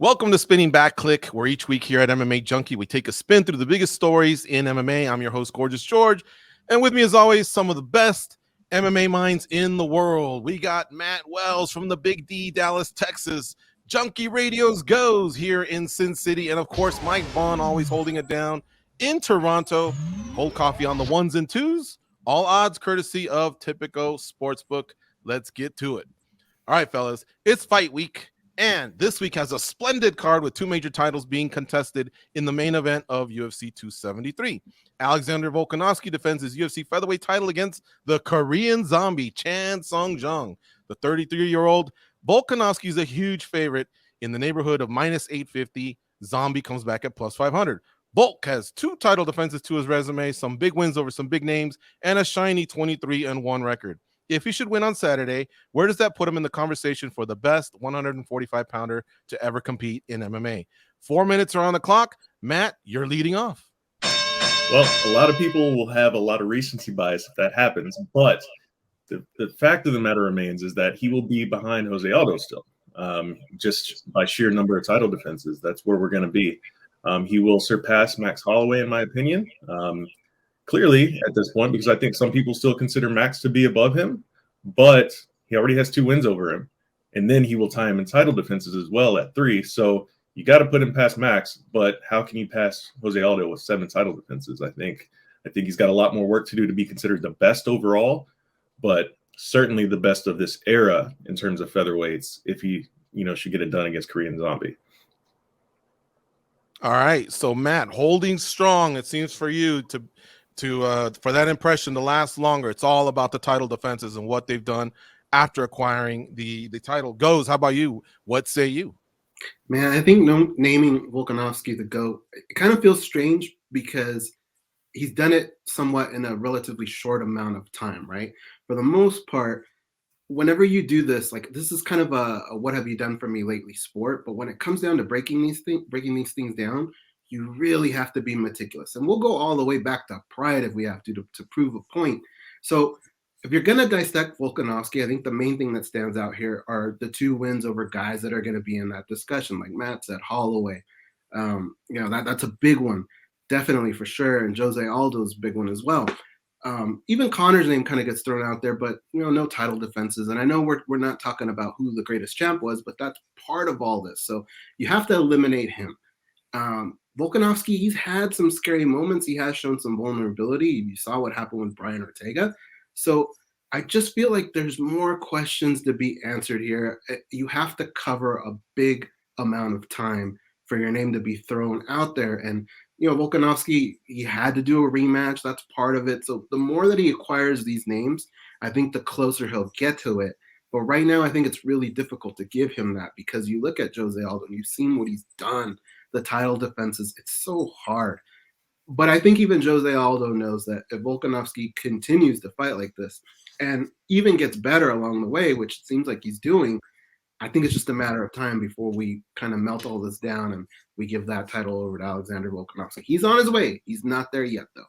Welcome to Spinning Back Clique, where each week here at MMA Junkie, we take a spin through the biggest stories in MMA. I'm your host, Gorgeous George, and with me, as always, some of the best MMA minds in the world. We got Matt Wells from the Big D, Dallas, Texas. Junkie Radios goes here in Sin City, and of course, Mike Vaughn always holding it down in Toronto. Cold coffee on the ones and twos. All odds courtesy of Typico Sportsbook. Let's get to it. All right, fellas, it's fight week. And this week has a splendid card with two major titles being contested in the main event of UFC 273. Alexander Volkanovski defends his UFC featherweight title against the Korean zombie, Chan Sung Jung. The 33-year-old Volkanovski is a huge favorite in the neighborhood of minus 850. Zombie comes back at plus 500. Volk has two title defenses to his resume, some big wins over some big names, and a shiny 23-1 record. If he should win on Saturday, where does that put him in the conversation for the best 145-pounder to ever compete in MMA? 4 minutes are on the clock. Matt, you're leading off. Well, a lot of people will have a lot of recency bias if that happens, but the fact of the matter remains is that he will be behind Jose Aldo still, just by sheer number of title defenses. That's where we're going to be. He will surpass Max Holloway, in my opinion. Clearly at this point, because I think some people still consider Max to be above him, but he already has 2 wins over him. And then he will tie him in title defenses as well at 3. So you got to put him past Max, but how can you pass Jose Aldo with 7 title defenses? I think he's got a lot more work to do to be considered the best overall, but certainly the best of this era in terms of featherweights if he, should get it done against Korean Zombie. All right. So Matt, holding strong, it seems for you to for that impression to last longer. It's all about the title defenses and what they've done after acquiring the title. Goes, how about you? What say you? Man, I think naming Volkanovski the GOAT, it kind of feels strange because he's done it somewhat in a relatively short amount of time, right? For the most part, whenever you do this, like this is kind of a what have you done for me lately sport, but when it comes down to breaking these things down, you really have to be meticulous. And we'll go all the way back to Pride if we have to prove a point. So if you're going to dissect Volkanovski, I think the main thing that stands out here are the 2 wins over guys that are going to be in that discussion. Like Matt said, Holloway, that's a big one, definitely for sure. And Jose Aldo's a big one as well. Even Connor's name kind of gets thrown out there, but no title defenses. And I know we're not talking about who the greatest champ was, but that's part of all this. So you have to eliminate him. Volkanovski, he's had some scary moments. He has shown some vulnerability. You saw what happened with Brian Ortega. So I just feel like there's more questions to be answered here. You have to cover a big amount of time for your name to be thrown out there. And, Volkanovski, he had to do a rematch. That's part of it. So the more that he acquires these names, I think the closer he'll get to it. But right now, I think it's really difficult to give him that because you look at Jose Aldo and you've seen what he's done. The title defenses, it's so hard. But I think even Jose Aldo knows that if Volkanovski continues to fight like this and even gets better along the way, which it seems like he's doing, I think it's just a matter of time before we kind of melt all this down and we give that title over to Alexander Volkanovski. He's on his way. He's not there yet, though.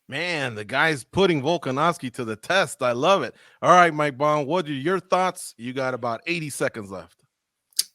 Man, the guy's putting Volkanovski to the test. I love it. All right, Mike Bond, what are your thoughts? You got about 80 seconds left.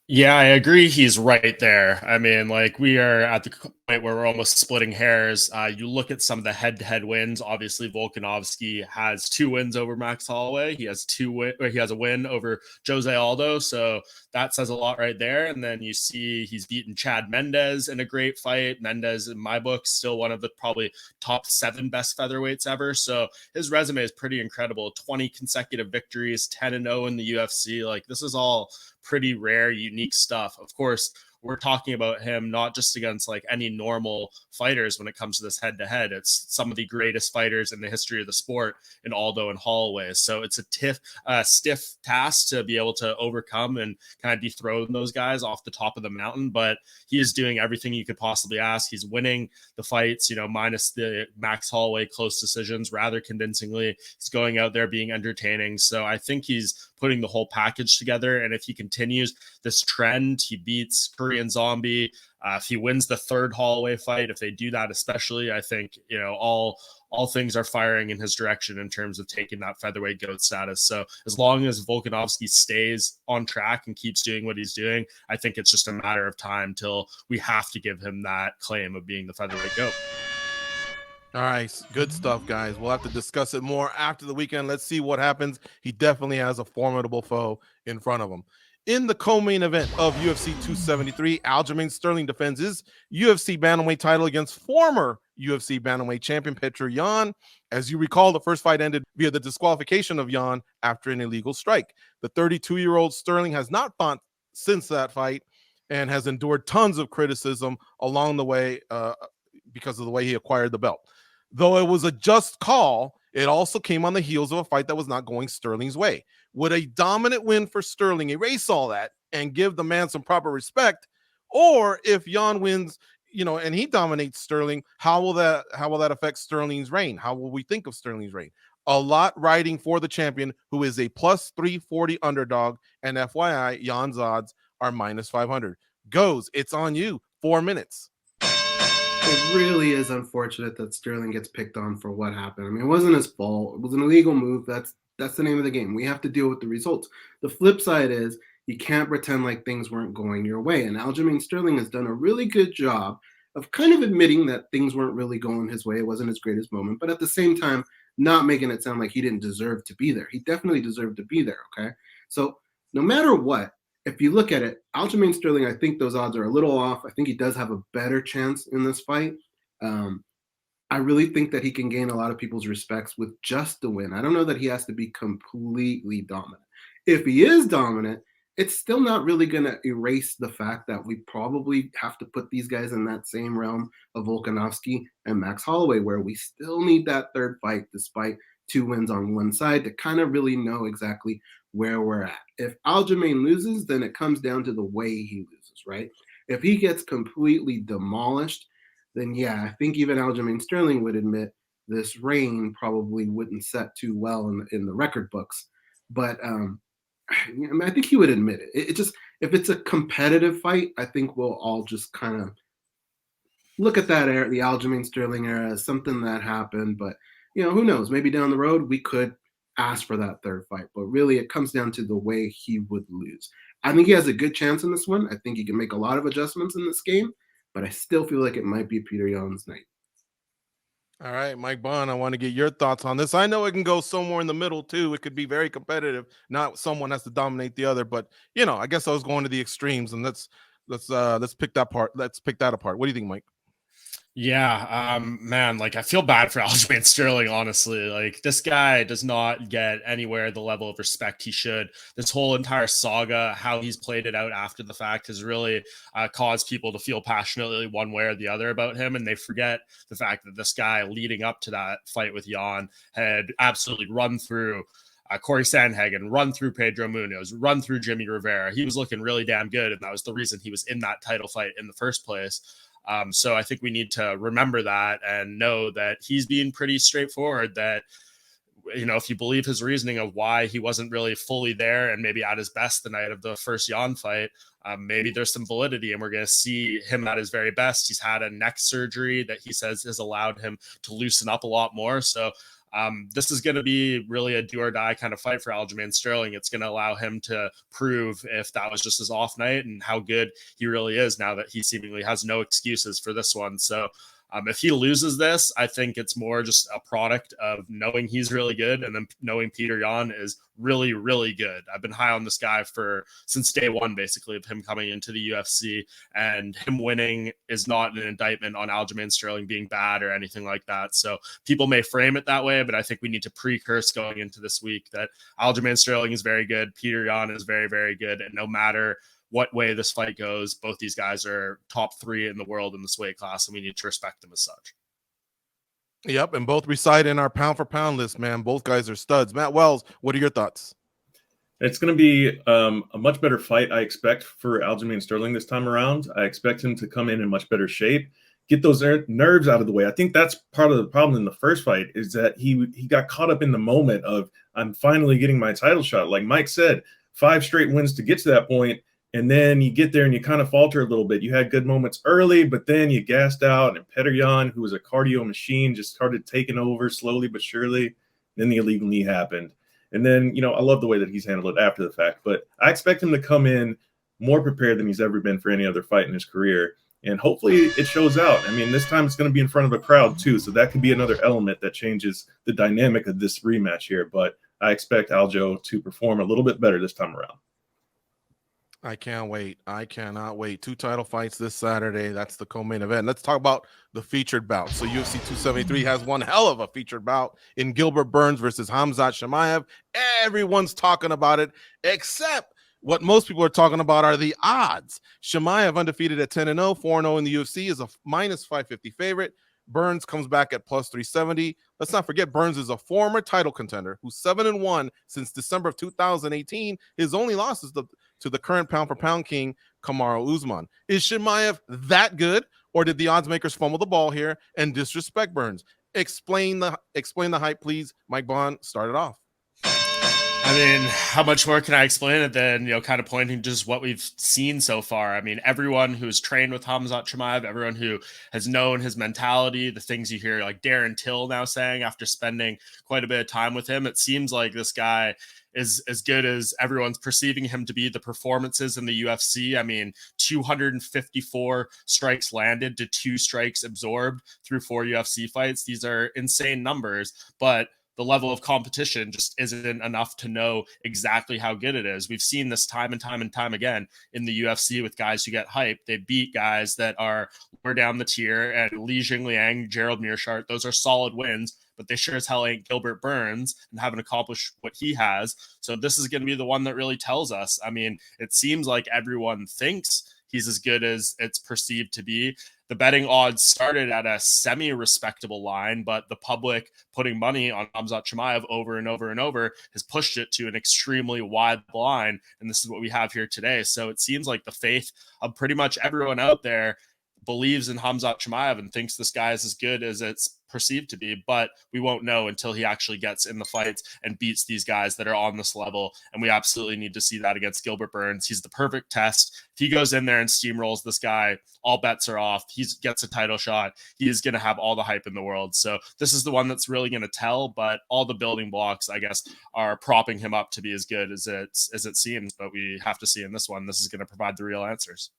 Yeah, I agree. He's right there. I mean, like we are at the point where we're almost splitting hairs. You look at some of the head-to-head wins. Obviously, Volkanovski has 2 wins over Max Holloway. He has a win over Jose Aldo. So that says a lot right there. And then you see he's beaten Chad Mendes in a great fight. Mendes, in my book, still one of the probably top 7 best featherweights ever. So his resume is pretty incredible. 20 consecutive victories, 10-0 in the UFC. Like this is all pretty rare, unique stuff. Of course, we're talking about him not just against like any normal fighters when it comes to this head-to-head. It's some of the greatest fighters in the history of the sport in Aldo and Holloway. So it's a stiff task to be able to overcome and kind of dethrone those guys off the top of the mountain. But he is doing everything you could possibly ask. He's winning the fights, minus the Max Holloway close decisions rather convincingly. He's going out there being entertaining. So I think he's putting the whole package together. And if he continues this trend, he beats Korean Zombie. If he wins the 3rd Holloway fight, if they do that, especially, I think, all all things are firing in his direction in terms of taking that featherweight GOAT status. So as long as Volkanovski stays on track and keeps doing what he's doing, I think it's just a matter of time till we have to give him that claim of being the featherweight GOAT. All right, good stuff, guys. We'll have to discuss it more after the weekend. Let's see what happens. He definitely has a formidable foe in front of him. In the co-main event of UFC 273, Aljamain Sterling defends his UFC bantamweight title against former UFC bantamweight champion Petr Yan. As you recall, the first fight ended via the disqualification of Yan after an illegal strike. The 32-year-old Sterling has not fought since that fight and has endured tons of criticism along the way because of the way he acquired the belt. Though it was a just call, it also came on the heels of a fight that was not going Sterling's way. Would a dominant win for Sterling erase all that and give the man some proper respect? Or if Yan wins, and he dominates Sterling, how will that affect Sterling's reign? How will we think of Sterling's reign? A lot riding for the champion, who is a plus 340 underdog, and FYI, Yan's odds are minus 500. Goes, it's on you. 4 minutes. It really is unfortunate that Sterling gets picked on for what happened. I mean, it wasn't his fault. It was an illegal move. That's the name of the game. We have to deal with the results. The flip side is you can't pretend like things weren't going your way. And Aljamain Sterling has done a really good job of kind of admitting that things weren't really going his way. It wasn't his greatest moment, but at the same time, not making it sound like he didn't deserve to be there. He definitely deserved to be there, okay? So no matter what, if you look at it, Aljamain Sterling, I think those odds are a little off. I think he does have a better chance in this fight. I really think that he can gain a lot of people's respects with just the win. I don't know that he has to be completely dominant. If he is dominant, it's still not really going to erase the fact that we probably have to put these guys in that same realm of Volkanovski and Max Holloway, where we still need that third fight despite 2 wins on one side to kind of really know exactly where we're at. If Aljamain loses, then it comes down to the way he loses, right? If he gets completely demolished, then yeah, I think even Aljamain Sterling would admit this reign probably wouldn't set too well in the record books. But I think he would admit it. It just, if it's a competitive fight, I think we'll all just kind of look at that era, the Aljamain Sterling era, as something that happened. But who knows? Maybe down the road we could ask for that third fight. But really, it comes down to the way he would lose. I think he has a good chance in this one. I think he can make a lot of adjustments in this game, but I still feel like it might be Petr Yan's night. All right, Mike Bond, I want to get your thoughts on this. I know it can go somewhere in the middle too. It could be very competitive. Not someone has to dominate the other, but I guess I was going to the extremes, and let's pick that part. Let's pick that apart. What do you think, Mike? Yeah, man, like I feel bad for Aljamain Sterling, honestly. Like this guy does not get anywhere the level of respect he should. This whole entire saga, how he's played it out after the fact, has really caused people to feel passionately one way or the other about him, and they forget the fact that this guy, leading up to that fight with Yan, had absolutely run through Corey Sandhagen, run through Pedro Munoz, run through Jimmy Rivera. He was looking really damn good, and that was the reason he was in that title fight in the first place. So I think we need to remember that and know that he's being pretty straightforward, that, if you believe his reasoning of why he wasn't really fully there and maybe at his best the night of the first Yan fight, maybe there's some validity and we're going to see him at his very best. He's had a neck surgery that he says has allowed him to loosen up a lot more. So this is going to be really a do or die kind of fight for Aljamain Sterling. It's going to allow him to prove if that was just his off night and how good he really is now that he seemingly has no excuses for this one. So if he loses this, I think it's more just a product of knowing he's really good and then knowing Petr Yan is really, really good. I've been high on this guy since day one, basically, of him coming into the UFC, and him winning is not an indictment on Aljamain Sterling being bad or anything like that. So people may frame it that way, but I think we need to precurse going into this week that Aljamain Sterling is very good. Petr Yan is very, very good. And no matter what way this fight goes, both these guys are top 3 in the world in this weight class, and we need to respect them as such. Yep, and both reside in our pound for pound list, man. Both guys are studs. Matt Wells, what are your thoughts? It's going to be a much better fight, I expect, for Aljamain Sterling this time around. I expect him to come in much better shape, get those nerves out of the way. I think that's part of the problem in the first fight, is that he got caught up in the moment of, I'm finally getting my title shot. Like Mike said, 5 straight wins to get to that point. And then you get there and you kind of falter a little bit. You had good moments early, but then you gassed out, and Petteryon, who was a cardio machine, just started taking over slowly but surely. Then the illegal knee happened. And then, I love the way that he's handled it after the fact, but I expect him to come in more prepared than he's ever been for any other fight in his career. And hopefully it shows out. I mean, this time it's going to be in front of a crowd too, so that could be another element that changes the dynamic of this rematch here. But I expect Aljo to perform a little bit better this time around. I can't wait. I cannot wait. 2 title fights this Saturday. That's the co-main event. Let's talk about the featured bout. So UFC 273 has one hell of a featured bout in Gilbert Burns versus Khamzat Chimaev. Everyone's talking about it, except what most people are talking about are the odds. Chimaev, undefeated at 10-0, 4-0 in the UFC, is a minus 550 favorite. Burns comes back at plus 370. Let's not forget Burns is a former title contender who's 7-1 since December of 2018. His only loss is to the current pound-for-pound king, Kamaru Usman. Is Chimaev that good, or did the odds makers fumble the ball here and disrespect Burns? Explain the hype, please. Mike Bond, start it off. I mean, how much more can I explain it than, kind of pointing to just what we've seen so far? I mean, everyone who's trained with Khamzat Chimaev, everyone who has known his mentality, the things you hear like Darren Till now saying after spending quite a bit of time with him, it seems like this guy is as good as everyone's perceiving him to be. The performances in the UFC, I mean, 254 strikes landed to 2 strikes absorbed through 4 UFC fights. These are insane numbers, but the level of competition just isn't enough to know exactly how good it is. We've seen this time and time again in the UFC with guys who get hyped. They beat guys that are lower down the tier, and Li Jingliang, Gerald Meerschaert, those are solid wins, but they sure as hell ain't Gilbert Burns and haven't accomplished what he has. So this is going to be the one that really tells us. I mean, it seems like everyone thinks he's as good as it's perceived to be. The betting odds started at a semi-respectable line, but the public putting money on Khamzat Chimaev over and over and over has pushed it to an extremely wide line, and this is what we have here today. So it seems like the faith of pretty much everyone out there believes in Khamzat Chimaev and thinks this guy is as good as it's perceived to be, but we won't know until he actually gets in the fights and beats these guys that are on this level. And we absolutely need to see that against Gilbert Burns. He's the perfect test. If he goes in there and steamrolls this guy, all bets are off. He gets a title shot. He is going to have all the hype in the world. So this is the one that's really going to tell, but all the building blocks, I guess, are propping him up to be as good as it seems, but we have to see in this one. This is going to provide the real answers.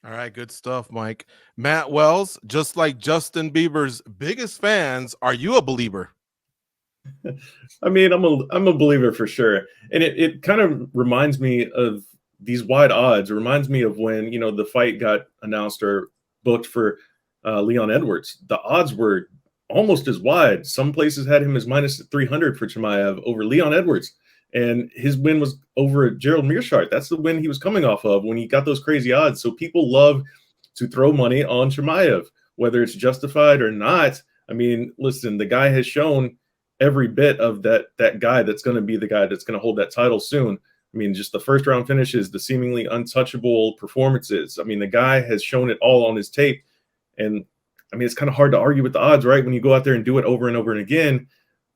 All right, good stuff, Mike. Matt Wells, just like Justin Bieber's biggest fans, are you a believer? I mean, I'm a believer for sure. And it kind of reminds me of these wide odds. It reminds me of when, the fight got announced or booked for Leon Edwards. The odds were almost as wide. Some places had him as minus 300 for Chimaev over Leon Edwards. And his win was over Gerald Meerschaert. That's the win he was coming off of when he got those crazy odds. So people love to throw money on Chimaev, whether it's justified or not. I mean, listen, the guy has shown every bit of that guy that's going to be the guy that's going to hold that title soon. I mean, just the first round finishes, the seemingly untouchable performances. I mean, the guy has shown it all on his tape. And I mean, it's kind of hard to argue with the odds, right? When you go out there and do it over and over and again.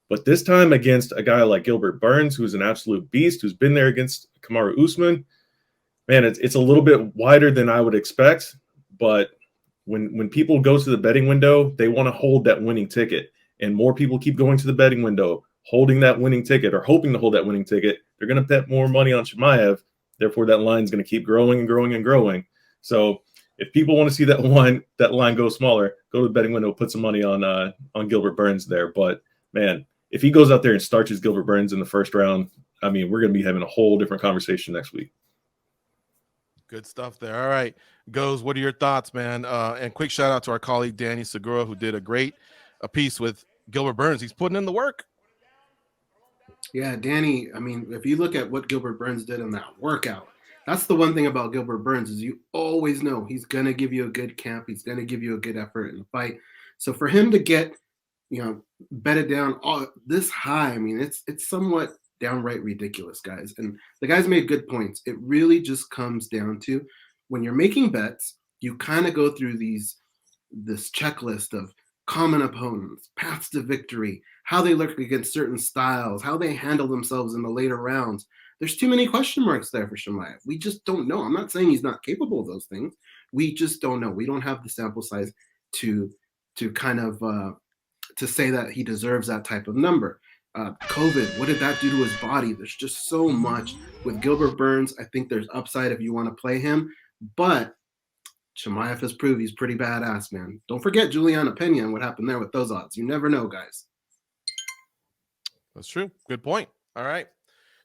But this time against a guy like Gilbert Burns, who's an absolute beast, who's been there against Kamaru Usman, man, it's a little bit wider than I would expect. But when people go to the betting window, they want to hold that winning ticket. And more people keep going to the betting window, holding that winning ticket or hoping to hold that winning ticket. They're going to bet more money on Chimaev. Therefore, that line is going to keep growing and growing and growing. So if people want to see that line go smaller, go to the betting window, put some money on Gilbert Burns there. But, man, if he goes out there and starches Gilbert Burns in the first round, I mean, we're going to be having a whole different conversation next week. Good stuff there. All right, Goes, what are your thoughts, man? And quick shout out to our colleague Danny Segura, who did a piece with Gilbert Burns. He's putting in the work. Yeah, Danny, I mean, if you look at what Gilbert Burns did in that workout, that's the one thing about Gilbert Burns is you always know he's going to give you a good camp. He's going to give you a good effort in the fight. So for him to get, bet it down all this high, I mean, it's somewhat downright ridiculous, guys. And the guys made good points. It really just comes down to when you're making bets, you kind of go through this checklist of common opponents, paths to victory, how they look against certain styles, how they handle themselves in the later rounds. There's too many question marks there for Chimaev. We just don't know. I'm not saying he's not capable of those things. We just don't know. We don't have the sample size to kind of to say that he deserves that type of number. COVID, what did that do to his body? There's just so much with Gilbert Burns. I think there's upside if you want to play him, but Chimaev has proved he's pretty badass, man. Don't forget Juliana Pena and what happened there with those odds. You never know, guys. That's true. Good point. All right.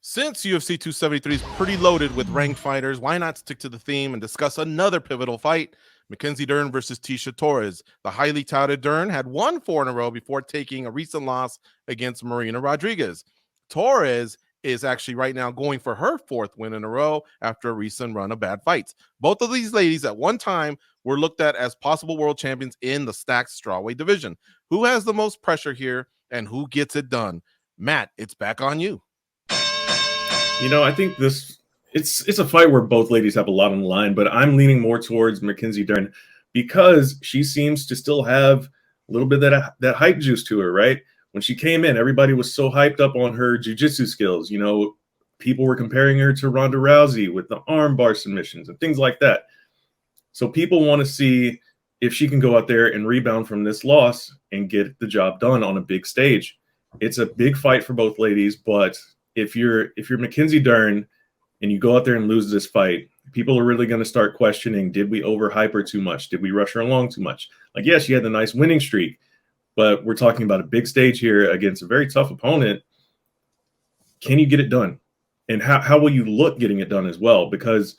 Since UFC 273 is pretty loaded with ranked fighters, why not stick to the theme and discuss another pivotal fight? Mackenzie Dern versus Tecia Torres. The highly touted Dern had won 4 in a row before taking a recent loss against Marina Rodriguez. Torres is actually right now going for her 4th win in a row after a recent run of bad fights. Both of these ladies at one time were looked at as possible world champions in the stacked strawweight division. Who has the most pressure here and who gets it done? Matt, it's back on you. I think it's a fight where both ladies have a lot on the line, but I'm leaning more towards Mackenzie Dern because she seems to still have a little bit of that hype juice to her, right? When she came in, everybody was so hyped up on her jiu-jitsu skills. People were comparing her to Ronda Rousey with the armbar submissions and things like that. So people want to see if she can go out there and rebound from this loss and get the job done on a big stage. It's a big fight for both ladies, but if you're Mackenzie Dern and you go out there and lose this fight, people are really going to start questioning, did we overhype her too much? Did we rush her along too much? Like, yeah, she had the nice winning streak, but we're talking about a big stage here against a very tough opponent. Can you get it done? And how will you look getting it done as well? Because,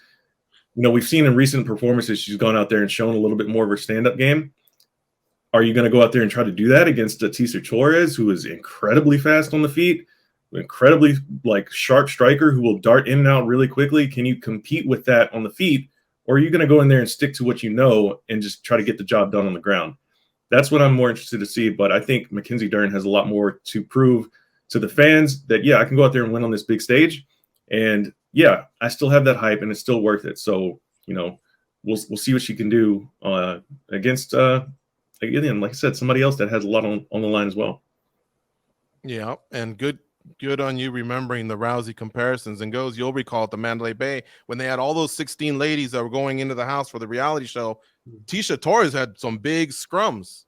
we've seen in recent performances, she's gone out there and shown a little bit more of her stand-up game. Are you going to go out there and try to do that against Tecia Torres, who is incredibly fast on the feet, incredibly sharp striker who will dart in and out really quickly? Can you compete with that on the feet? Or are you going to go in there and stick to what you know and just try to get the job done on the ground? That's what I'm more interested to see. But I think Mackenzie Dern has a lot more to prove to the fans that, yeah, I can go out there and win on this big stage. And yeah, I still have that hype and it's still worth it. So, we'll see what she can do against, again, like I said, somebody else that has a lot on the line as well. Yeah, and good on you remembering the Rousey comparisons. And you'll recall at the Mandalay Bay when they had all those 16 ladies that were going into the house for the reality show. Tecia Torres had some big scrums.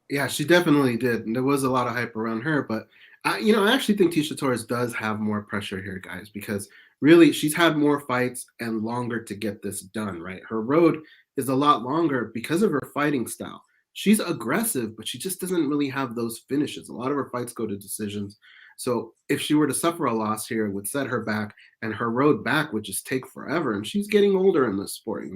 Yeah, she definitely did. And there was a lot of hype around her, but I actually think Tecia Torres does have more pressure here, guys, because really she's had more fights and longer to get this done, right? Her road is a lot longer because of her fighting style. She's aggressive, but she just doesn't really have those finishes. A lot of her fights go to decisions. So if she were to suffer a loss here, it would set her back, and her road back would just take forever. And she's getting older in this sport,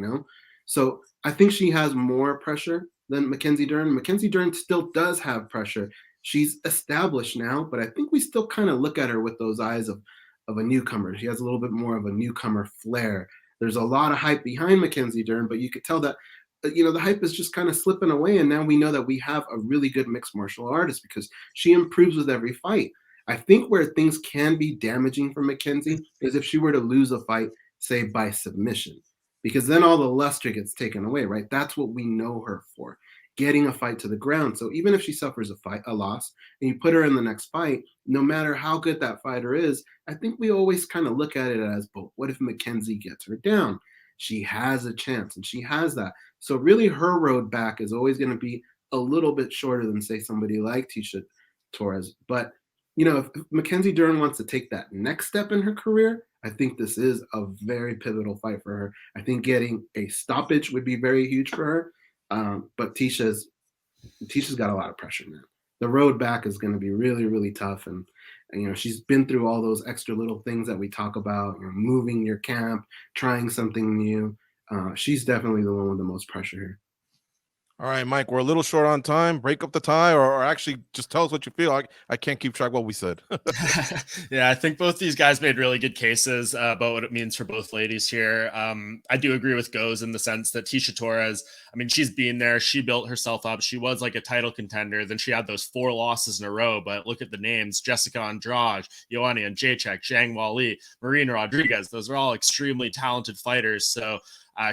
So I think she has more pressure than Mackenzie Dern. Mackenzie Dern still does have pressure. She's established now, but I think we still kind of look at her with those eyes of a newcomer. She has a little bit more of a newcomer flair. There's a lot of hype behind Mackenzie Dern, but you could tell that the hype is just kind of slipping away. And now we know that we have a really good mixed martial artist because she improves with every fight. I think where things can be damaging for Mackenzie is if she were to lose a fight, say by submission, because then all the luster gets taken away, right? That's what we know her for, getting a fight to the ground. So even if she suffers a loss, and you put her in the next fight, no matter how good that fighter is, I think we always kind of look at it as, but what if Mackenzie gets her down? She has a chance, and she has that. So really her road back is always going to be a little bit shorter than, say, somebody like Tecia Torres. But, if Mackenzie Dern wants to take that next step in her career, I think this is a very pivotal fight for her. I think getting a stoppage would be very huge for her. But Ticia's got a lot of pressure, man. The road back is going to be really, really tough. And she's been through all those extra little things that we talk about, moving your camp, trying something new. She's definitely the one with the most pressure here. All right, Mike, we're a little short on time. Break up the tie or actually just tell us what you feel. I can't keep track of what we said. Yeah, I think both these guys made really good cases about what it means for both ladies here. I do agree with Goes in the sense that Tecia Torres, she's been there. She built herself up. She was like a title contender. Then she had those 4 losses in a row. But look at the names: Jessica Andrade, Joanna Jacek, Zhang Weili, Marina Rodriguez. Those are all extremely talented fighters. So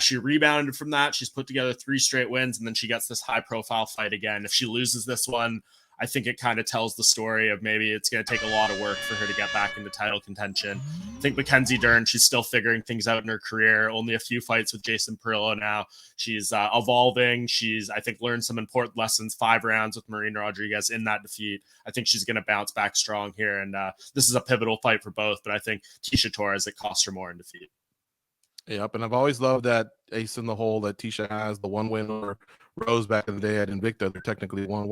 she rebounded from that. She's put together 3 straight wins, and then she gets this high-profile fight again. If she loses this one, I think it kind of tells the story of maybe it's going to take a lot of work for her to get back into title contention. I think Mackenzie Dern, she's still figuring things out in her career. Only a few fights with Jason Perillo now. She's evolving. She's, I think, learned some important lessons, 5 rounds with Marina Rodriguez in that defeat. I think she's going to bounce back strong here. And this is a pivotal fight for both, but I think Tecia Torres, it cost her more in defeat. Yep, and I've always loved that ace in the hole that Tecia has, the one win over Rose back in the day at Invicta. They're technically 1-1.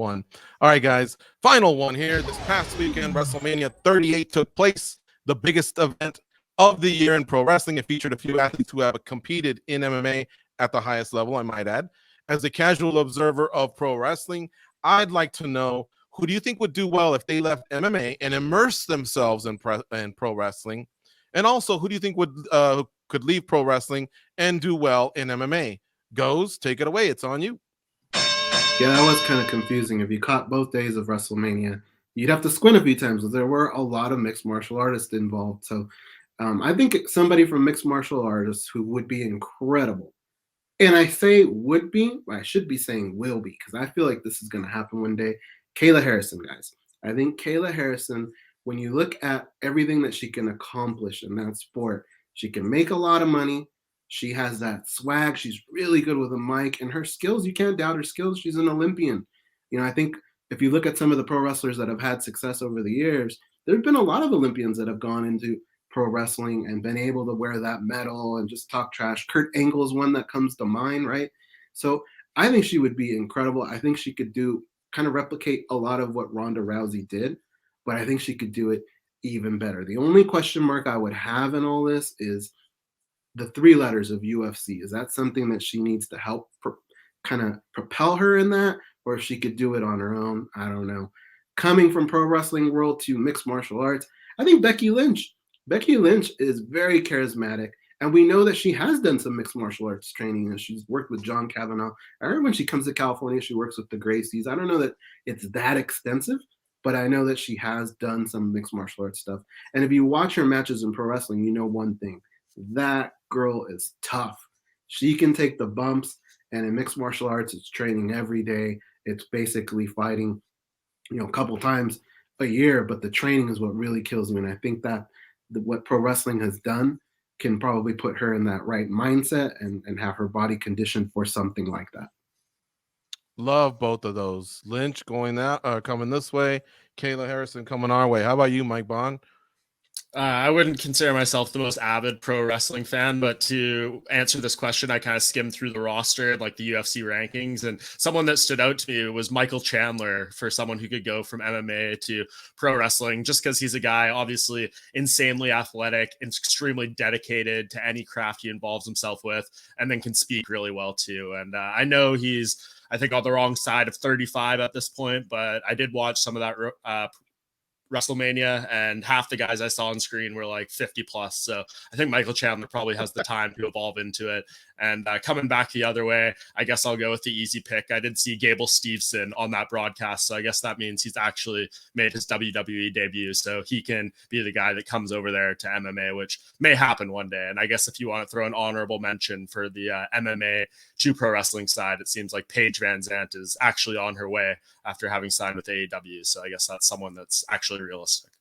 All right, guys, final one here. This past weekend, WrestleMania 38 took place, the biggest event of the year in pro wrestling. It featured a few athletes who have competed in MMA at the highest level, I might add. As a casual observer of pro wrestling, I'd like to know, who do you think would do well if they left MMA and immersed themselves in pro wrestling? And also, who do you think would could leave pro wrestling and do well in MMA? Goes, take it away. It's on you. Yeah, that was kind of confusing. If you caught both days of WrestleMania, you'd have to squint a few times because there were a lot of mixed martial artists involved. So I think somebody from mixed martial artists who would be incredible. And I say would be, I should be saying will be, because I feel like this is going to happen one day. Kayla Harrison, guys. I think Kayla Harrison, when you look at everything that she can accomplish in that sport, she can make a lot of money. She has that swag. She's really good with a mic, and her skills, you can't doubt her skills. She's an Olympian. You know, I think if you look at some of the pro wrestlers that have had success over the years, there have been a lot of Olympians that have gone into pro wrestling and been able to wear that medal and just talk trash. Kurt Angle is one that comes to mind, right? So I think she would be incredible. I think she could kind of replicate a lot of what Ronda Rousey did, but I think she could do it even better. The only question mark I would have in all this is the 3 letters of UFC. Is that something that she needs to help kind of propel her in that, or if she could do it on her own? I don't know. Coming from pro wrestling world to mixed martial arts, I think Becky Lynch. Becky Lynch is very charismatic, and we know that she has done some mixed martial arts training, and she's worked with John Kavanaugh. I remember when she comes to California, she works with the Gracies. I don't know that it's that extensive, but I know that she has done some mixed martial arts stuff. And if you watch her matches in pro wrestling, you know one thing. That girl is tough. She can take the bumps, and in mixed martial arts, it's training every day. It's basically fighting, a couple times a year, but the training is what really kills me. And I think that what pro wrestling has done can probably put her in that right mindset and have her body conditioned for something like that. Love both of those. Lynch coming this way, Kayla Harrison coming our way. How about you, Mike Bond? I wouldn't consider myself the most avid pro wrestling fan, but to answer this question, I kind of skimmed through the roster, like the UFC rankings, and someone that stood out to me was Michael Chandler, for someone who could go from MMA to pro wrestling, just because he's a guy, obviously insanely athletic, extremely dedicated to any craft he involves himself with, and then can speak really well too. And I know he's, I think, on the wrong side of 35 at this point, but I did watch some of that WrestleMania, and half the guys I saw on screen were like 50 plus. So I think Michael Chandler probably has the time to evolve into it. And coming back the other way, I guess I'll go with the easy pick. I did see Gable Steveson on that broadcast, so I guess that means he's actually made his WWE debut. So he can be the guy that comes over there to MMA, which may happen one day. And I guess if you want to throw an honorable mention for the MMA to pro wrestling side, it seems like Paige Van Zandt is actually on her way after having signed with AEW. So I guess that's someone that's actually realistic.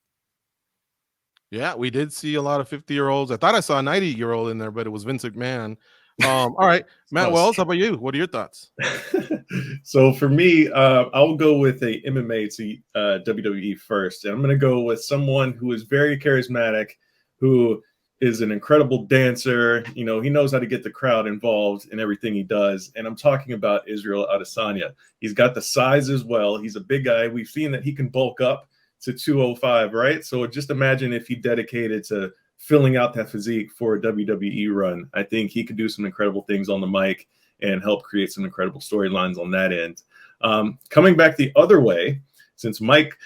Yeah, we did see a lot of 50-year-olds. I thought I saw a 90-year-old in there, but it was Vince McMahon. All right, Matt Wells, how about you? What are your thoughts? So for me, I'll go with a MMA to WWE first. And I'm going to go with someone who is very charismatic, who is an incredible dancer. He knows how to get the crowd involved in everything he does. And I'm talking about Israel Adesanya. He's got the size as well. He's a big guy. We've seen that he can bulk up to 205, right? So just imagine if he dedicated to filling out that physique for a WWE run. I think he could do some incredible things on the mic and help create some incredible storylines on that end. Coming back the other way, since Mike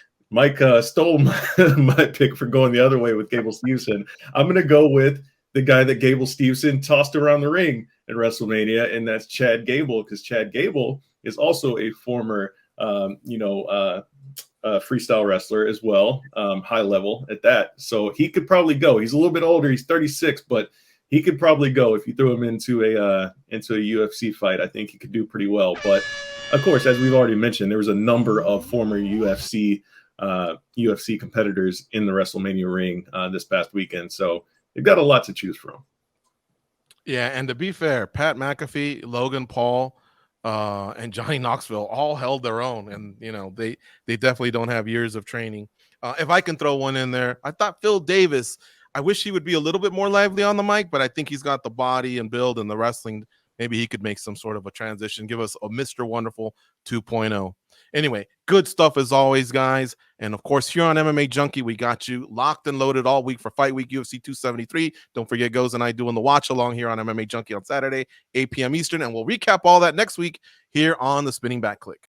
stole my pick for going the other way with Gable Steveson, I'm going to go with the guy that Gable Steveson tossed around the ring at WrestleMania, and that's Chad Gable, because Chad Gable is also a former, freestyle wrestler as well, high level at that. So he could probably go. He's a little bit older. He's 36, but he could probably go if you threw him into a UFC fight. I think he could do pretty well. But of course, as we've already mentioned, there was a number of former UFC competitors in the WrestleMania ring this past weekend, so they've got a lot to choose from. Yeah, and to be fair, Pat McAfee, Logan Paul, and Johnny Knoxville all held their own, and they definitely don't have years of training. If I can throw one in there, I thought Phil Davis. I wish he would be a little bit more lively on the mic, but I think he's got the body and build and the wrestling. Maybe he could make some sort of a transition, give us a Mr. Wonderful 2.0. Anyway, good stuff as always, guys. And of course, here on MMA Junkie, we got you locked and loaded all week for Fight Week UFC 273. Don't forget, Goz and I doing the watch along here on MMA Junkie on Saturday, 8 p.m. Eastern. And we'll recap all that next week here on the Spinning Back Clique.